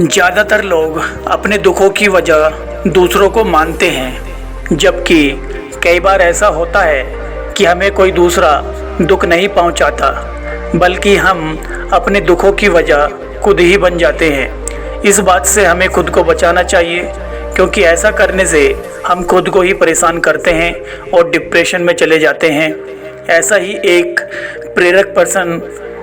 ज़्यादातर लोग अपने दुखों की वजह दूसरों को मानते हैं, जबकि कई बार ऐसा होता है कि हमें कोई दूसरा दुख नहीं पहुंचाता, बल्कि हम अपने दुखों की वजह खुद ही बन जाते हैं। इस बात से हमें खुद को बचाना चाहिए, क्योंकि ऐसा करने से हम खुद को ही परेशान करते हैं और डिप्रेशन में चले जाते हैं। ऐसा ही एक प्रेरक पर्सन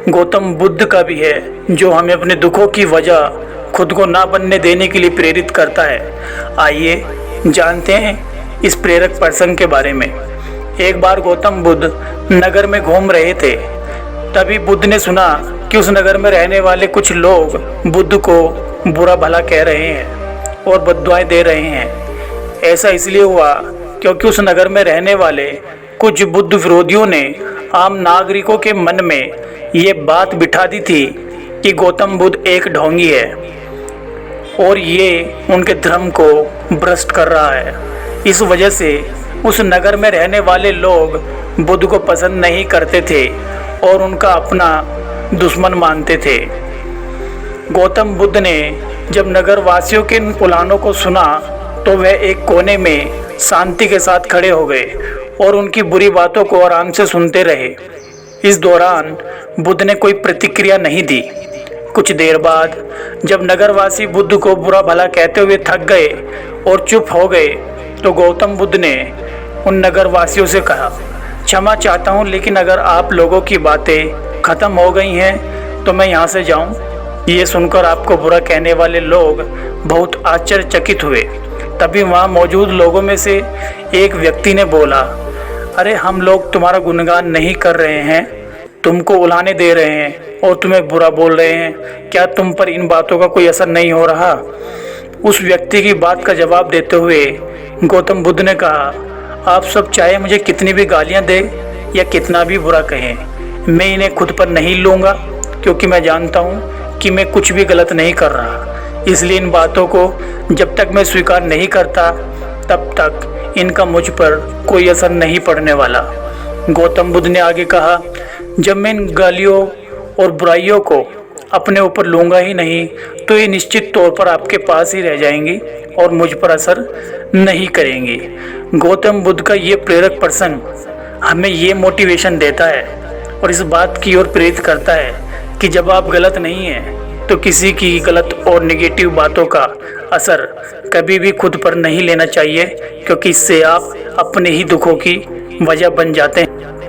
गौतम बुद्ध का भी है, जो हमें अपने दुखों की वजह खुद को ना बनने देने के लिए प्रेरित करता है। आइए जानते हैं इस प्रेरक पर्सन के बारे में। एक बार गौतम बुद्ध नगर में घूम रहे थे। तभी बुद्ध ने सुना कि उस नगर में रहने वाले कुछ लोग बुद्ध को बुरा भला कह रहे हैं और बद्दुआएं दे रहे हैं। ऐसा इसलिए हुआ क्योंकि उस नगर में रहने वाले कुछ बुद्ध विरोधियों ने आम नागरिकों के मन में ये बात बिठा दी थी कि गौतम बुद्ध एक ढोंगी है और ये उनके धर्म को भ्रष्ट कर रहा है। इस वजह से उस नगर में रहने वाले लोग बुद्ध को पसंद नहीं करते थे और उनका अपना दुश्मन मानते थे। गौतम बुद्ध ने जब नगर वासियों के उलाहनों को सुना तो वह एक कोने में शांति के साथ खड़े हो गए और उनकी बुरी बातों को आराम से सुनते रहे। इस दौरान बुद्ध ने कोई प्रतिक्रिया नहीं दी। कुछ देर बाद जब नगरवासी बुद्ध को बुरा भला कहते हुए थक गए और चुप हो गए, तो गौतम बुद्ध ने उन नगरवासियों से कहा, क्षमा चाहता हूँ, लेकिन अगर आप लोगों की बातें ख़त्म हो गई हैं तो मैं यहाँ से जाऊँ। ये सुनकर आपको बुरा कहने वाले लोग बहुत आश्चर्यचकित हुए। तभी वहाँ मौजूद लोगों में से एक व्यक्ति ने बोला, अरे हम लोग तुम्हारा गुणगान नहीं कर रहे हैं, तुमको उलाहने दे रहे हैं और तुम्हें बुरा बोल रहे हैं। क्या तुम पर इन बातों का कोई असर नहीं हो रहा? उस व्यक्ति की बात का जवाब देते हुए गौतम बुद्ध ने कहा, आप सब चाहे मुझे कितनी भी गालियां दे या कितना भी बुरा कहें, मैं इन्हें खुद पर नहीं लूँगा, क्योंकि मैं जानता हूँ कि मैं कुछ भी गलत नहीं कर रहा। इसलिए इन बातों को जब तक मैं स्वीकार नहीं करता तब तक इनका मुझ पर कोई असर नहीं पड़ने वाला। गौतम बुद्ध ने आगे कहा, जब मैं इन गालियों और बुराइयों को अपने ऊपर लूँगा ही नहीं तो ये निश्चित तौर पर आपके पास ही रह जाएंगी और मुझ पर असर नहीं करेंगी। गौतम बुद्ध का ये प्रेरक पर्सन हमें ये मोटिवेशन देता है और इस बात की ओर प्रेरित करता है कि जब आप गलत नहीं हैं तो किसी की गलत और नेगेटिव बातों का असर कभी भी खुद पर नहीं लेना चाहिए, क्योंकि इससे आप अपने ही दुखों की वजह बन जाते हैं।